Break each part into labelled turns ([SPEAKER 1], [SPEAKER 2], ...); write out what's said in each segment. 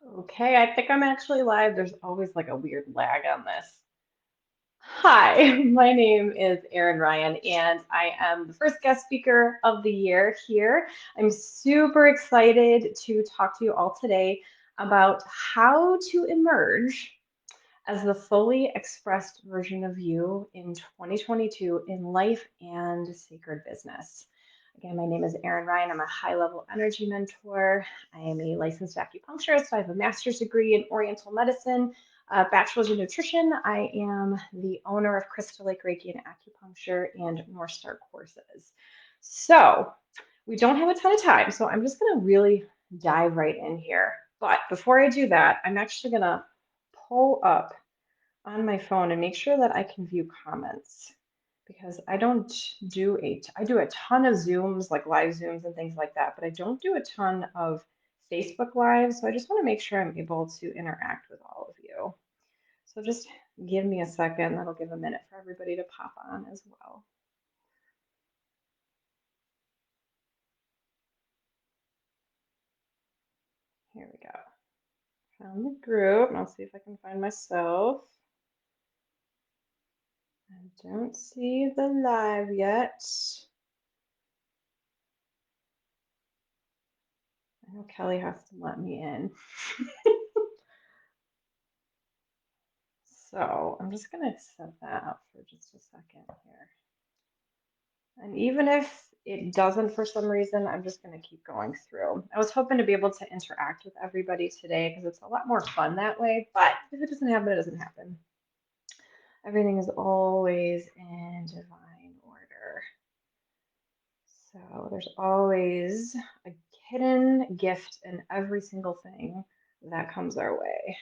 [SPEAKER 1] Okay, I think I'm actually live. There's always like a weird lag on this. Hi, my name is Erin Ryan, and I am the first guest speaker of the year here. I'm super excited to talk to you all today about how to emerge as the fully expressed version of you in 2022 in life and sacred business. Again, my name is Erin Ryan. I'm a high level energy mentor. I am a licensed acupuncturist. I have a master's degree in Oriental medicine, a bachelor's in nutrition. I am the owner of Crystal Lake Reiki and Acupuncture and North Star courses. So, we don't have a ton of time, so I'm just going to really dive right in here. But before I do that, I'm actually going to pull up on my phone and make sure that I can view comments because I don't do I do a ton of Zooms, like live Zooms and things like that, but I don't do a ton of Facebook Live. So I just want to make sure I'm able to interact with all of you. So just give me a second. That'll give a minute for everybody to pop on as well. Here we go. Found the group. And I'll see if I can find myself. I don't see the live yet. I know Kelly has to let me in. So I'm just going to set that up for just a second here. And even if it doesn't for some reason, I'm just going to keep going through. I was hoping to be able to interact with everybody today because it's a lot more fun that way. But if it doesn't happen, it doesn't happen. Everything is always in divine order. So there's always a hidden gift in every single thing that comes our way.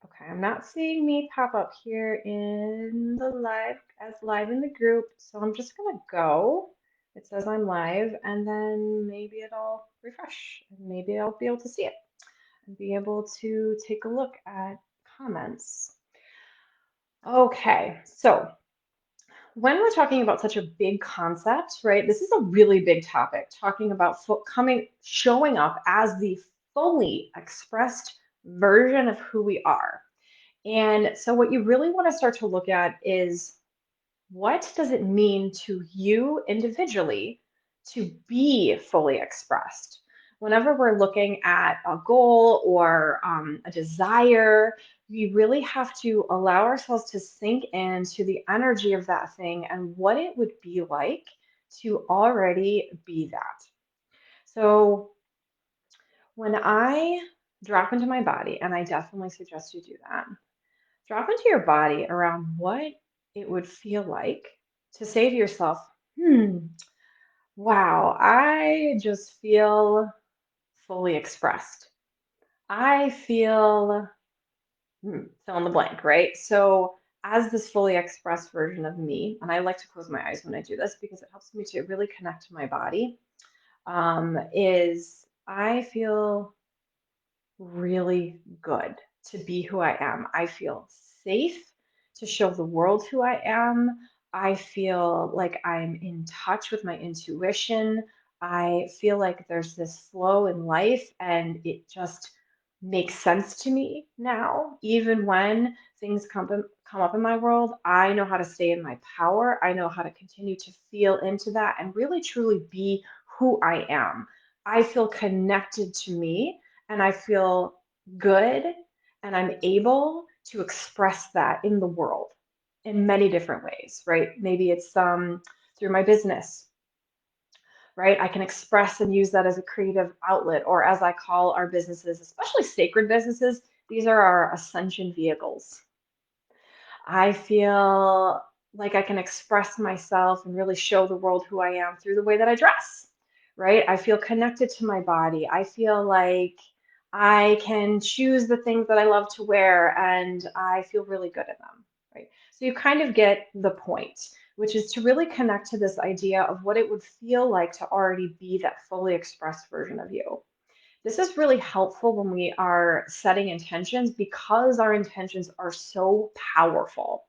[SPEAKER 1] Okay, I'm not seeing me pop up here in the live as live in the group, so I'm just gonna go. It says I'm live, and then maybe it'll refresh, and maybe I'll be able to see it and be able to take a look at comments. Okay, so when we're talking about such a big concept, right, this is a really big topic, talking about showing up as the fully expressed version of who we are. And so, what you really want to start to look at is what does it mean to you individually to be fully expressed? Whenever we're looking at a goal or a desire, we really have to allow ourselves to sink into the energy of that thing and what it would be like to already be that. So, when I drop into my body, and I definitely suggest you do that, drop into your body around what it would feel like to say to yourself, wow, I just feel fully expressed. I feel, fill in the blank, right? So, as this fully expressed version of me, and I like to close my eyes when I do this because it helps me to really connect to my body, is I feel really good to be who I am. I feel safe to show the world who I am. I feel like I'm in touch with my intuition. I feel like there's this flow in life and it just makes sense to me now. Even when things come up in my world, I know how to stay in my power. I know how to continue to feel into that and really truly be who I am. I feel connected to me and I feel good and I'm able to express that in the world in many different ways, right? Maybe it's through my business, right? I can express and use that as a creative outlet, or as I call our businesses, especially sacred businesses, these are our ascension vehicles. I feel like I can express myself and really show the world who I am through the way that I dress, right? I feel connected to my body. I feel like I can choose the things that I love to wear and I feel really good in them, right? So you kind of get the point, which is to really connect to this idea of what it would feel like to already be that fully expressed version of you. This is really helpful when we are setting intentions because our intentions are so powerful.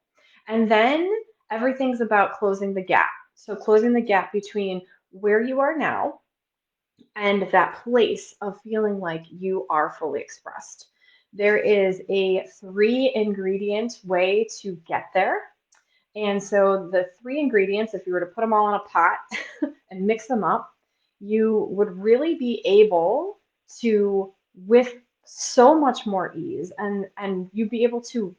[SPEAKER 1] And then everything's about closing the gap. So, closing the gap between where you are now and that place of feeling like you are fully expressed. There is a three ingredient way to get there. And so the three ingredients, if you were to put them all in a pot and mix them up, you would really be able to, with so much more ease, and you'd be able to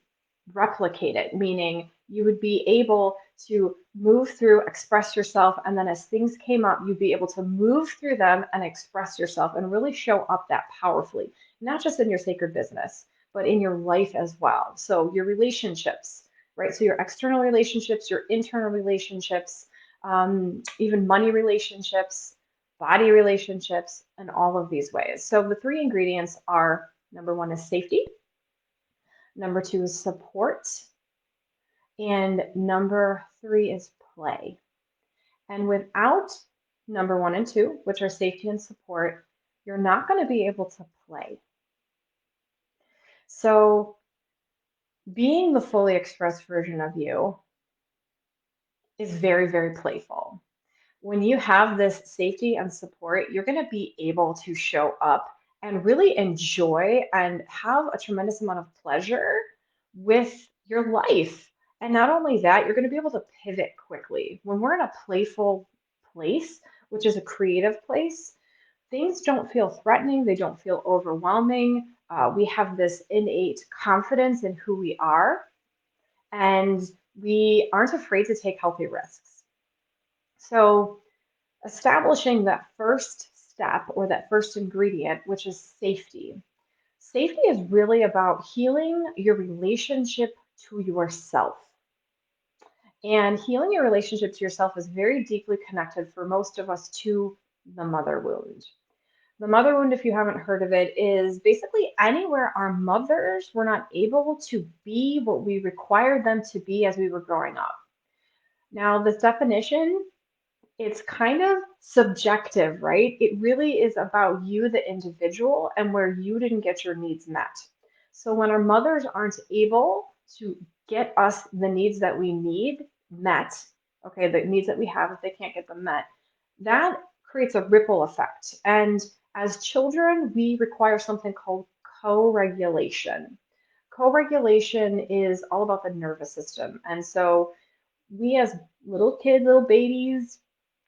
[SPEAKER 1] replicate it, meaning you would be able to move through, express yourself, and then as things came up, you'd be able to move through them and express yourself and really show up that powerfully, not just in your sacred business, but in your life as well. So your relationships, right? So your external relationships, your internal relationships, even money relationships, body relationships, and all of these ways. So the three ingredients are: number one is safety, number two is support, and number three is play. And without number one and two, which are safety and support, you're not going to be able to play. So being the fully expressed version of you is very, very playful. When you have this safety and support, you're going to be able to show up and really enjoy and have a tremendous amount of pleasure with your life. And not only that, you're going to be able to pivot quickly. When we're in a playful place, which is a creative place, things don't feel threatening, they don't feel overwhelming. We have this innate confidence in who we are, and we aren't afraid to take healthy risks. So, establishing that first step or that first ingredient, which is safety. Safety is really about healing your relationship to yourself. And healing your relationship to yourself is very deeply connected for most of us to the mother wound. The mother wound, if you haven't heard of it, is basically anywhere our mothers were not able to be what we required them to be as we were growing up. Now, this definition, it's kind of subjective, right? It really is about you, the individual, and where you didn't get your needs met. So when our mothers aren't able to get us the needs that we need met, okay, the needs that we have, if they can't get them met, that creates a ripple effect. And as children, we require something called co-regulation. Co-regulation is all about the nervous system. And so we as little kids, little babies,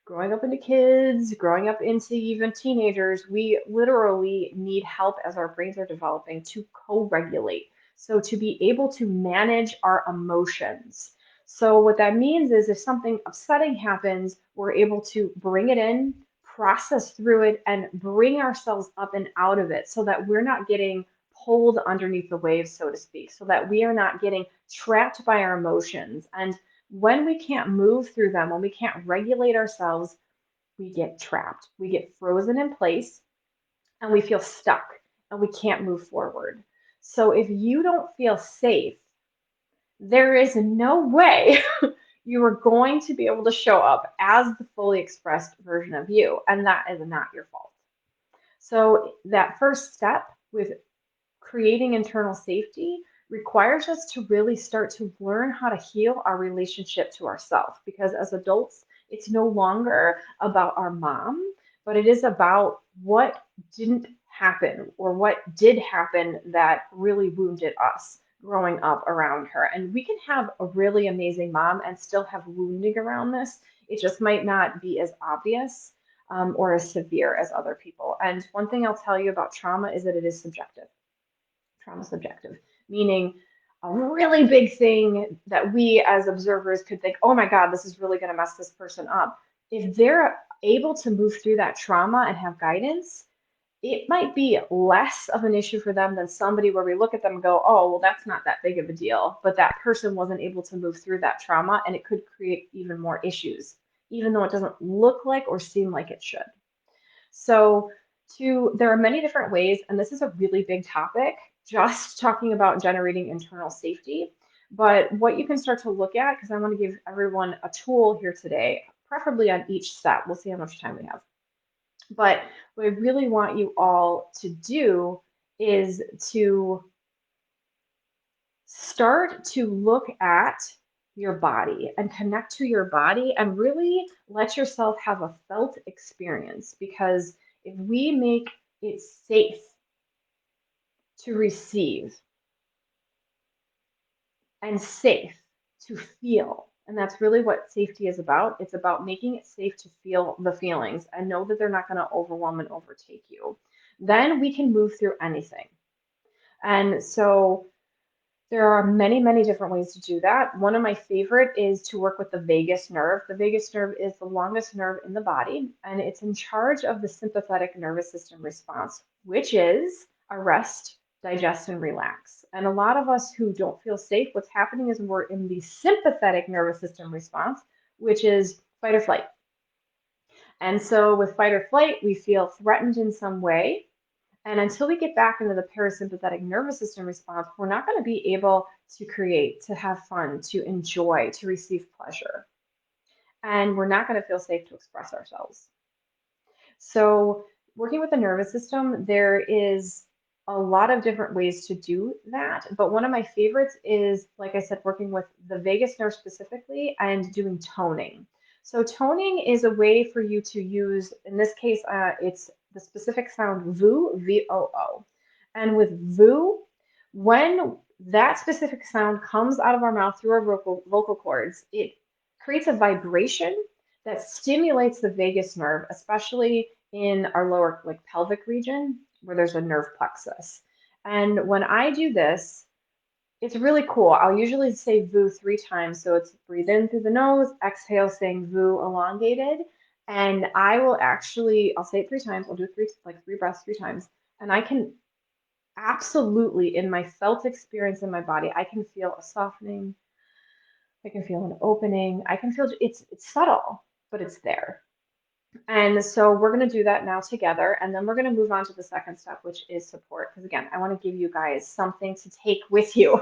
[SPEAKER 1] growing up into kids, growing up into even teenagers, we literally need help as our brains are developing to co-regulate. So to be able to manage our emotions. So what that means is if something upsetting happens, we're able to bring it in, process through it, and bring ourselves up and out of it so that we're not getting pulled underneath the waves, so to speak, so that we are not getting trapped by our emotions. And when we can't move through them, when we can't regulate ourselves, we get trapped. We get frozen in place and we feel stuck and we can't move forward. So if you don't feel safe, there is no way you are going to be able to show up as the fully expressed version of you. And that is not your fault. So that first step with creating internal safety requires us to really start to learn how to heal our relationship to ourselves, because as adults, it's no longer about our mom, but it is about what didn't happen or what did happen that really wounded us growing up around her. And we can have a really amazing mom and still have wounding around this. It just might not be as obvious or as severe as other people. And one thing I'll tell you about trauma is that it is subjective. Trauma subjective, meaning a really big thing that we as observers could think, oh my God, this is really going to mess this person up. If they're able to move through that trauma and have guidance, it might be less of an issue for them than somebody where we look at them and go, oh, well, that's not that big of a deal. But that person wasn't able to move through that trauma and it could create even more issues, even though it doesn't look like or seem like it should. So there are many different ways, and this is a really big topic, just talking about generating internal safety. But what you can start to look at, because I want to give everyone a tool here today, preferably on each step. We'll see how much time we have. But what I really want you all to do is to start to look at your body and connect to your body and really let yourself have a felt experience, because if we make it safe to receive and safe to feel, and that's really what safety is about. It's about making it safe to feel the feelings and know that they're not going to overwhelm and overtake you. Then we can move through anything. And so there are many, many different ways to do that. One of my favorite is to work with the vagus nerve. The vagus nerve is the longest nerve in the body, and it's in charge of the sympathetic nervous system response, which is arrest, digest, and relax. And a lot of us who don't feel safe, what's happening is we're in the sympathetic nervous system response, which is fight or flight. And so with fight or flight, we feel threatened in some way. And until we get back into the parasympathetic nervous system response, we're not going to be able to create, to have fun, to enjoy, to receive pleasure. And we're not going to feel safe to express ourselves. So, working with the nervous system, there is a lot of different ways to do that. But one of my favorites is, like I said, working with the vagus nerve specifically and doing toning. So, toning is a way for you to use, in this case, it's the specific sound VOO, VOO. And with VOO, when that specific sound comes out of our mouth through our vocal cords, it creates a vibration that stimulates the vagus nerve, especially in our lower like pelvic region where there's a nerve plexus. And when I do this, it's really cool. I'll usually say VOO 3 times. So it's breathe in through the nose, exhale saying VOO elongated. And I will actually, I'll say it 3 times. I'll do three breaths 3 times. And I can absolutely, in my felt experience in my body, I can feel a softening. I can feel an opening. I can feel it's subtle, but it's there. And so we're going to do that now together. And then we're going to move on to the second step, which is support. Because again, I want to give you guys something to take with you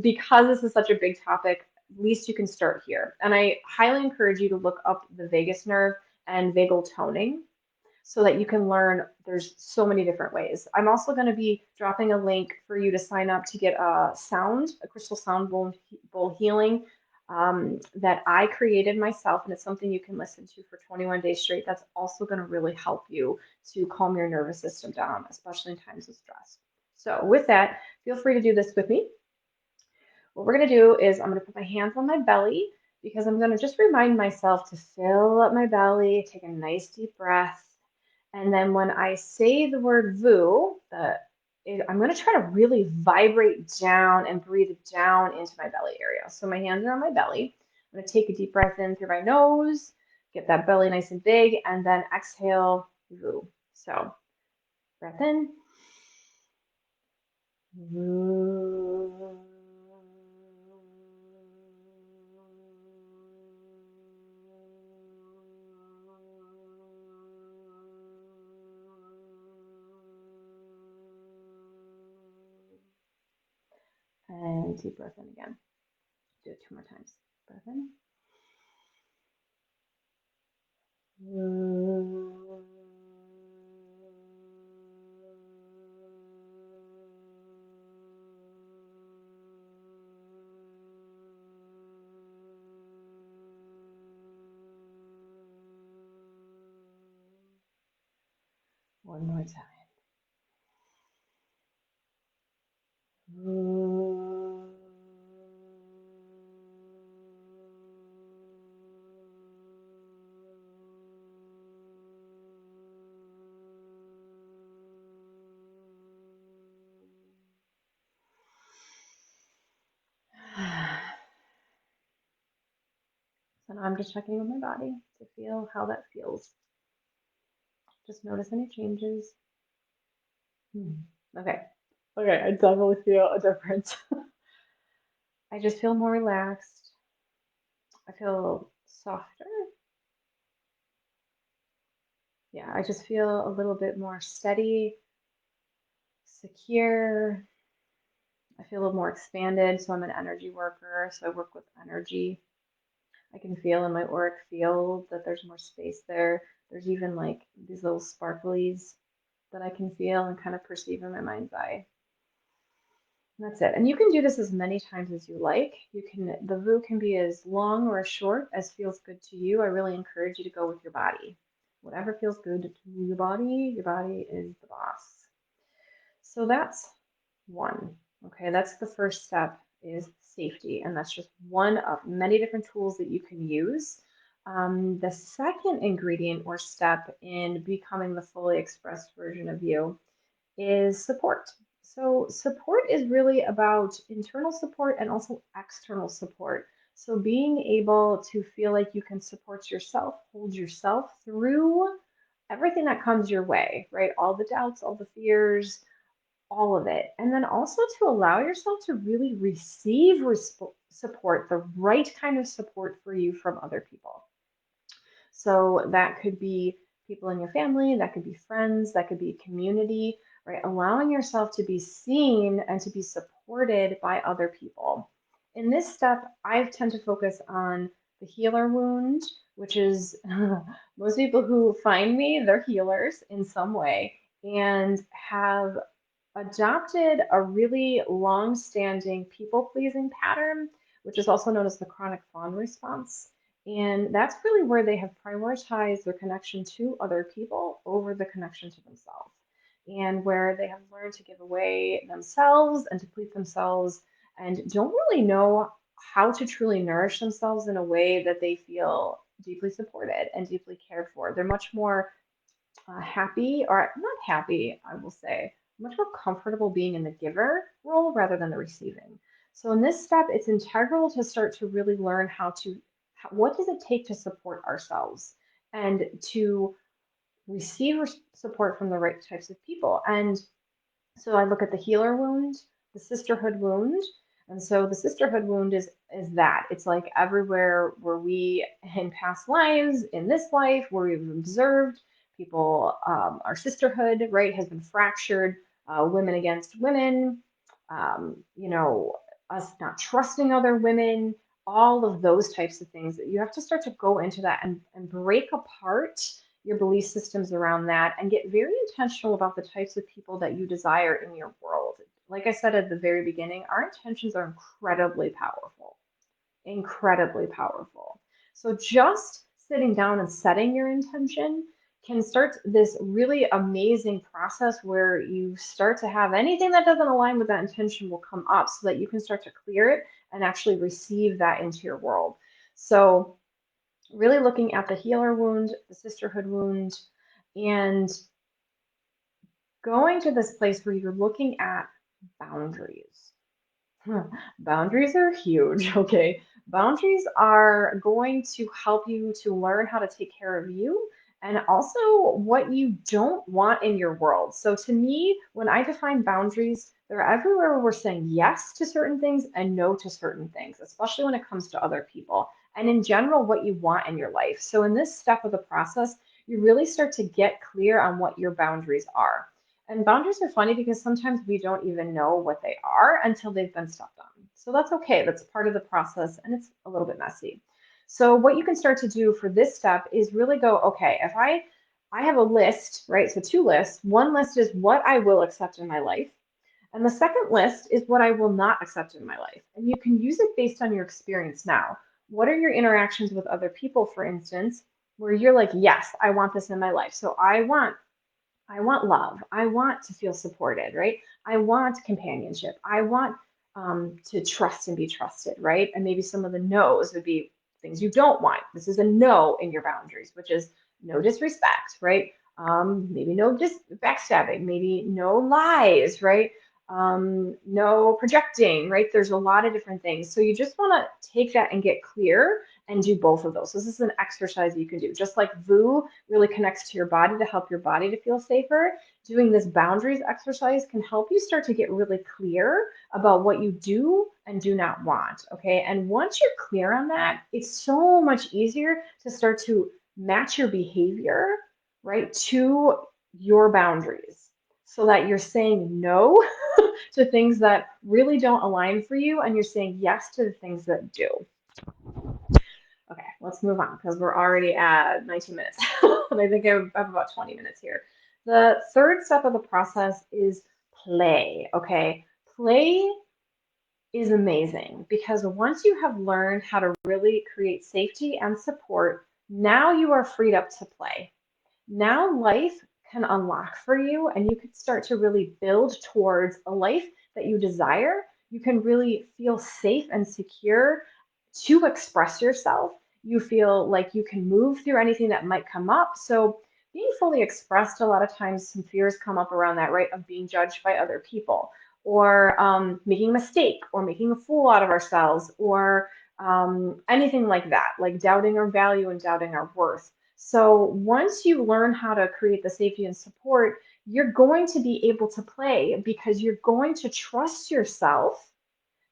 [SPEAKER 1] because this is such a big topic. At least you can start here. And I highly encourage you to look up the vagus nerve and vagal toning so that you can learn. There's so many different ways. I'm also going to be dropping a link for you to sign up to get a crystal sound bowl healing that I created myself, and it's something you can listen to for 21 days straight. That's also going to really help you to calm your nervous system down, especially in times of stress. So with that, feel free to do this with me. What we're going to do is I'm going to put my hands on my belly because I'm going to just remind myself to fill up my belly, take a nice deep breath. And then when I say the word VOO, I'm going to try to really vibrate down and breathe down into my belly area. So my hands are on my belly. I'm going to take a deep breath in through my nose, get that belly nice and big, and then exhale, VOO. So breath in, VOO. And deep breath in again. Do it 2 more times. Breath in. One more time. So now I'm just checking with my body to feel how that feels. Just notice any changes. Okay. Okay, I definitely feel a difference. I just feel more relaxed. I feel softer. Yeah, I just feel a little bit more steady, secure. I feel a little more expanded. So I'm an energy worker, so I work with energy. I can feel in my auric field that there's more space there. There's even like these little sparklies that I can feel and kind of perceive in my mind's eye. And that's it. And you can do this as many times as you like. The VOO can be as long or as short as feels good to you. I really encourage you to go with your body. Whatever feels good to your body is the boss. So that's one. Okay, that's the first step is safety, and that's just one of many different tools that you can use. The second ingredient or step in becoming the fully expressed version of you is support. So, support is really about internal support and also external support. So, being able to feel like you can support yourself, hold yourself through everything that comes your way, right? All the doubts, all the fears, all of it. And then also to allow yourself to really receive support, the right kind of support for you from other people. So that could be people in your family, that could be friends, that could be community, right? Allowing yourself to be seen and to be supported by other people. In this step, I tend to focus on the healer wound, which is most people who find me, they're healers in some way and have adopted a really long-standing people-pleasing pattern, which is also known as the chronic fawn response. And that's really where they have prioritized their connection to other people over the connection to themselves, and where they have learned to give away themselves and to please themselves and don't really know how to truly nourish themselves in a way that they feel deeply supported and deeply cared for. They're much more happy, or not happy, I will say, much more comfortable being in the giver role rather than the receiving. So in this step, it's integral to start to really learn what does it take to support ourselves and to receive support from the right types of people. And so I look at the healer wound, the sisterhood wound. And so the sisterhood wound is that. It's like everywhere where we in past lives, in this life, where we've observed people, our sisterhood, right, has been fractured, women against women, you know, us not trusting other women, all of those types of things that you have to start to go into that and break apart your belief systems around that and get very intentional about the types of people that you desire in your world. Like I said at the very beginning, our intentions are incredibly powerful, incredibly powerful. So just sitting down and setting your intention can start this really amazing process where you start to have anything that doesn't align with that intention will come up so that you can start to clear it and actually receive that into your world. So really looking at the healer wound, the sisterhood wound, and going to this place where you're looking at boundaries. Boundaries are huge, okay? Boundaries are going to help you to learn how to take care of you and also what you don't want in your world. So, to me, when I define boundaries, they're everywhere where we're saying yes to certain things and no to certain things, especially when it comes to other people. And in general, what you want in your life. So, in this step of the process, you really start to get clear on what your boundaries are. And boundaries are funny because sometimes we don't even know what they are until they've been stepped on. So that's okay. That's part of the process and it's a little bit messy. So what you can start to do for this step is really go, okay, if I have a list, right? So two lists. One list is what I will accept in my life. And the second list is what I will not accept in my life. And you can use it based on your experience now. What are your interactions with other people, for instance, where you're like, yes, I want this in my life. So I want love. I want to feel supported, right? I want companionship. I want to trust and be trusted, right? And maybe some of the no's would be things you don't want. This is a no in your boundaries, which is no disrespect, right? Maybe no backstabbing, maybe no lies, right? No projecting, right? There's a lot of different things. So you just want to take that and get clear and do both of those. So this is an exercise you can do. Just like VU really connects to your body to help your body to feel safer, doing this boundaries exercise can help you start to get really clear about what you do and do not want. Okay. And once you're clear on that, it's so much easier to start to match your behavior, right, to your boundaries so that you're saying no to things that really don't align for you and you're saying yes to the things that do. Okay, let's move on because we're already at 19 minutes. And I think I have about 20 minutes here. The third step of the process is play. Okay, play is amazing because once you have learned how to really create safety and support, now you are freed up to play. now life can unlock for you and you can start to really build towards a life that you desire. You can really feel safe and secure to express yourself. You feel like you can move through anything that might come up. So, being fully expressed, a lot of times some fears come up around that, right? Of being judged by other people or making a mistake or making a fool out of ourselves or anything like that, like doubting our value and doubting our worth. So once you learn how to create the safety and support, you're going to be able to play because you're going to trust yourself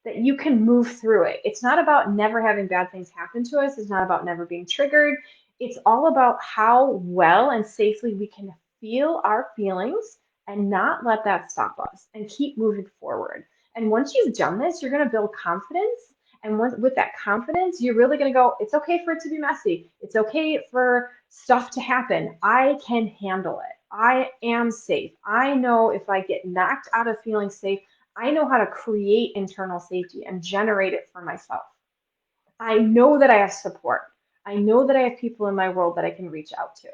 [SPEAKER 1] that you can move through it. It's not about never having bad things happen to us. It's not about never being triggered. It's all about how well and safely we can feel our feelings and not let that stop us and keep moving forward. And once you've done this, you're going to build confidence. And with that confidence, you're really going to go, it's okay for it to be messy. It's okay for stuff to happen. I can handle it. I am safe. I know if I get knocked out of feeling safe, I know how to create internal safety and generate it for myself. I know that I have support. I know that I have people in my world that I can reach out to.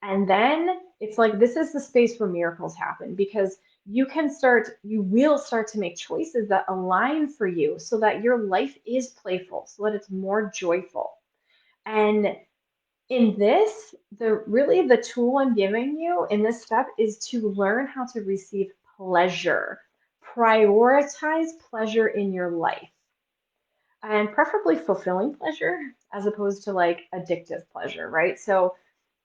[SPEAKER 1] And then it's like this is the space where miracles happen because you will start to make choices that align for you so that your life is playful, so that it's more joyful. And in this, the tool I'm giving you in this step is to learn how to receive pleasure. Prioritize pleasure in your life and preferably fulfilling pleasure as opposed to like addictive pleasure, right? So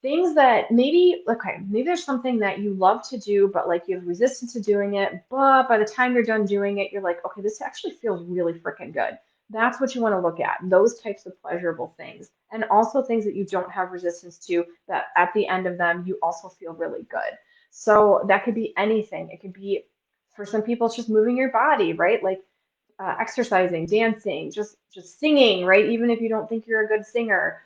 [SPEAKER 1] things that maybe, okay, maybe there's something that you love to do, but like you have resistance to doing it, but by the time you're done doing it, you're like, okay, this actually feels really freaking good. That's what you want to look at, those types of pleasurable things. And also things that you don't have resistance to, that at the end of them, you also feel really good. So that could be anything. It could be, for some people, it's just moving your body, right? Like exercising, dancing, just singing, right? Even if you don't think you're a good singer,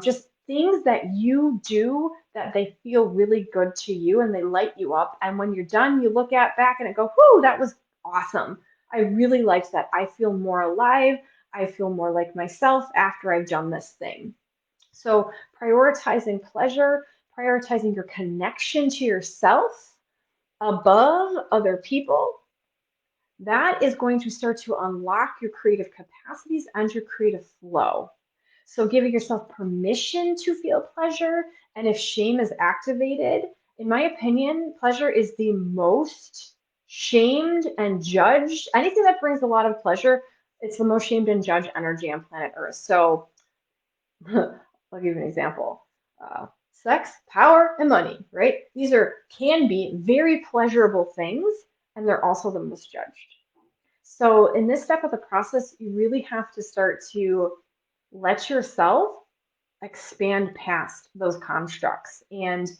[SPEAKER 1] just things that you do that they feel really good to you and they light you up. And when you're done, you look at back and it go, whoo, that was awesome. I really liked that. I feel more alive. I feel more like myself after I've done this thing. So prioritizing pleasure, prioritizing your connection to yourself above other people, that is going to start to unlock your creative capacities and your creative flow. So, giving yourself permission to feel pleasure, and if shame is activated, in my opinion, pleasure is the most shamed and judged. Anything that brings a lot of pleasure, it's the most shamed and judged energy on planet Earth. So, I'll give you an example. Sex, power, and money, right? These can be very pleasurable things, and they're also the most judged. So in this step of the process, you really have to start to let yourself expand past those constructs. And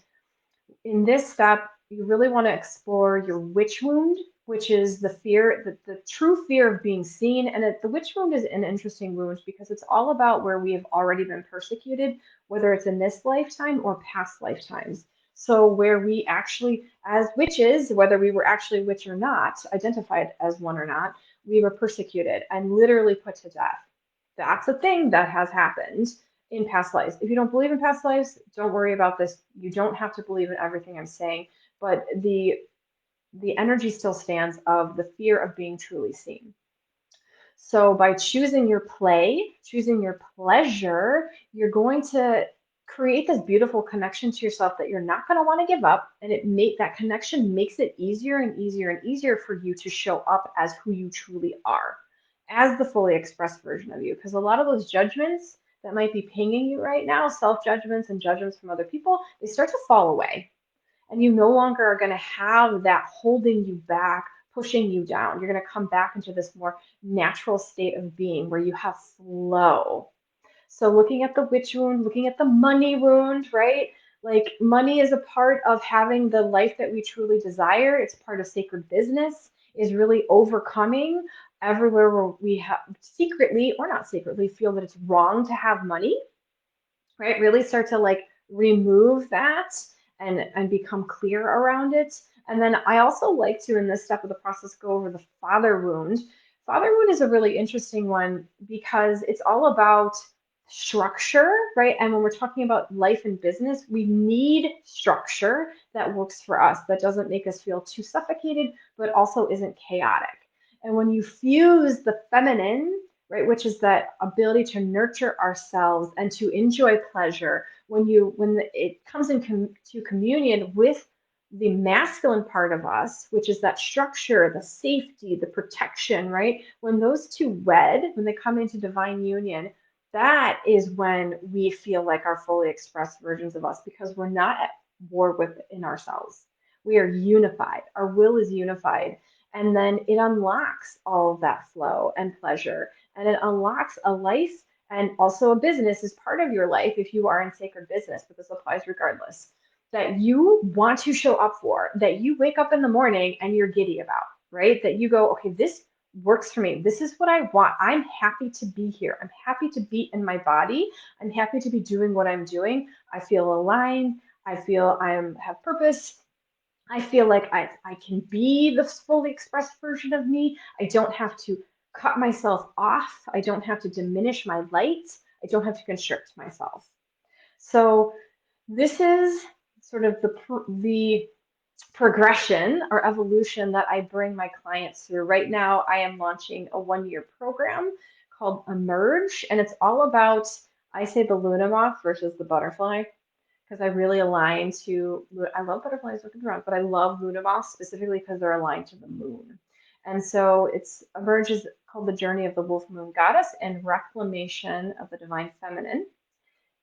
[SPEAKER 1] in this step, you really want to explore your witch wound, which is the fear, the true fear of being seen. And the witch wound is an interesting wound because it's all about where we have already been persecuted, whether it's in this lifetime or past lifetimes. So where we actually, as witches, whether we were actually a witch or not, identified as one or not, we were persecuted and literally put to death. That's a thing that has happened in past lives. If you don't believe in past lives, don't worry about this. You don't have to believe in everything I'm saying, but the energy still stands of the fear of being truly seen. So by choosing your play, choosing your pleasure, you're going to create this beautiful connection to yourself that you're not going to want to give up, and that connection makes it easier and easier and easier for you to show up as who you truly are, as the fully expressed version of you. Because a lot of those judgments that might be pinging you right now, self-judgments and judgments from other people, they start to fall away, and you no longer are going to have that holding you back, pushing you down. You're going to come back into this more natural state of being where you have flow. So, looking at the witch wound, looking at the money wound, right? Like, money is a part of having the life that we truly desire. It's part of sacred business, is really overcoming everywhere where we have secretly or not secretly feel that it's wrong to have money, right? Really start to like remove that and become clear around it. And then I also like to, in this step of the process, go over the father wound. Father wound is a really interesting one because it's all about structure, right? And when we're talking about life and business, we need structure that works for us, that doesn't make us feel too suffocated, but also isn't chaotic. And when you fuse the feminine, right, which is that ability to nurture ourselves and to enjoy pleasure, it comes into communion with the masculine part of us, which is that structure, the safety, the protection, right? When those two wed, when they come into divine union, that is when we feel like our fully expressed versions of us because we're not at war within ourselves. We are unified. Our will is unified. And then it unlocks all of that flow and pleasure. And it unlocks a life and also a business as part of your life if you are in sacred business, but this applies regardless, that you want to show up for, that you wake up in the morning and you're giddy about, right? That you go, okay, this works for me. This is what I want. I'm happy to be here. I'm happy to be in my body. I'm happy to be doing what I'm doing. I feel aligned. I feel have purpose. I feel like I can be the fully expressed version of me. I don't have to cut myself off. I don't have to diminish my light. I don't have to constrict myself. So this is sort of the progression or evolution that I bring my clients through. Right now, I am launching a 1 year program called Emerge, and it's all about, I say the Luna moth versus the butterfly, because I really align to, I love butterflies, don't get me wrong, but I love Luna moths specifically because they're aligned to the moon. And so it's Emerge is called the journey of the wolf moon goddess and reclamation of the divine feminine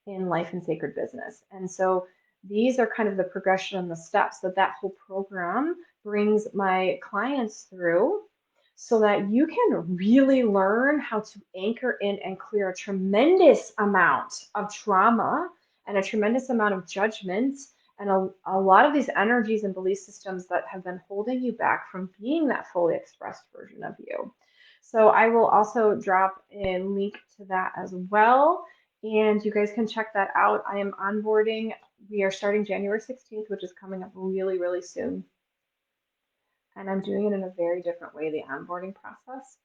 [SPEAKER 1] in life and sacred business. And so these are kind of the progression and the steps that that whole program brings my clients through so that you can really learn how to anchor in and clear a tremendous amount of trauma and a tremendous amount of judgment and a lot of these energies and belief systems that have been holding you back from being that fully expressed version of you. So I will also drop a link to that as well, and you guys can check that out. I am onboarding. We are starting January 16th, which is coming up really, really soon. And I'm doing it in a very different way, the onboarding process.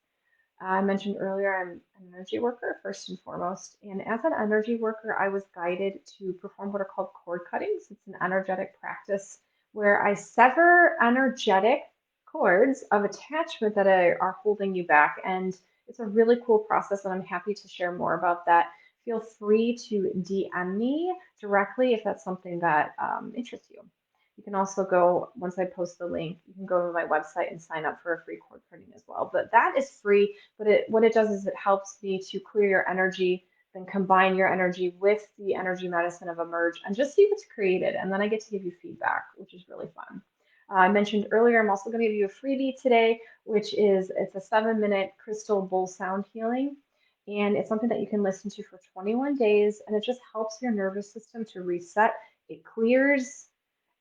[SPEAKER 1] I mentioned earlier I'm an energy worker first and foremost. And as an energy worker, I was guided to perform what are called cord cuttings. It's an energetic practice where I sever energetic cords of attachment that are holding you back. And it's a really cool process, and I'm happy to share more about that. Feel free to DM me directly if that's something that interests you. You can also go, once I post the link, you can go to my website and sign up for a free cord cutting as well. But that is free. But what it does is it helps me to clear your energy, then combine your energy with the energy medicine of Emerge and just see what's created. And then I get to give you feedback, which is really fun. I mentioned earlier, I'm also going to give you a freebie today, which is it's a 7-minute crystal bowl sound healing. And it's something that you can listen to for 21 days. And it just helps your nervous system to reset. It clears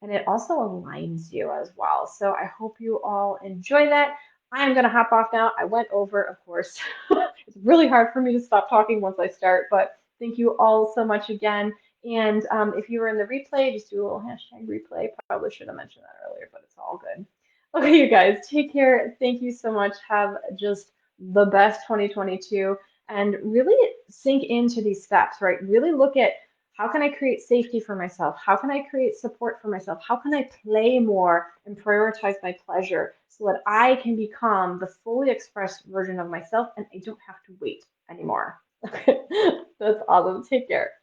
[SPEAKER 1] and it also aligns you as well. So I hope you all enjoy that. I am going to hop off now. I went over, of course. It's really hard for me to stop talking once I start, but thank you all so much again. And if you were in the replay, just do a little hashtag replay. Probably should have mentioned that earlier, but it's all good. Okay, you guys, take care. Thank you so much. Have just the best 2022 and really sink into these steps, right? Really look at how can I create safety for myself? How can I create support for myself? How can I play more and prioritize my pleasure so that I can become the fully expressed version of myself and I don't have to wait anymore? Okay, that's awesome. Take care.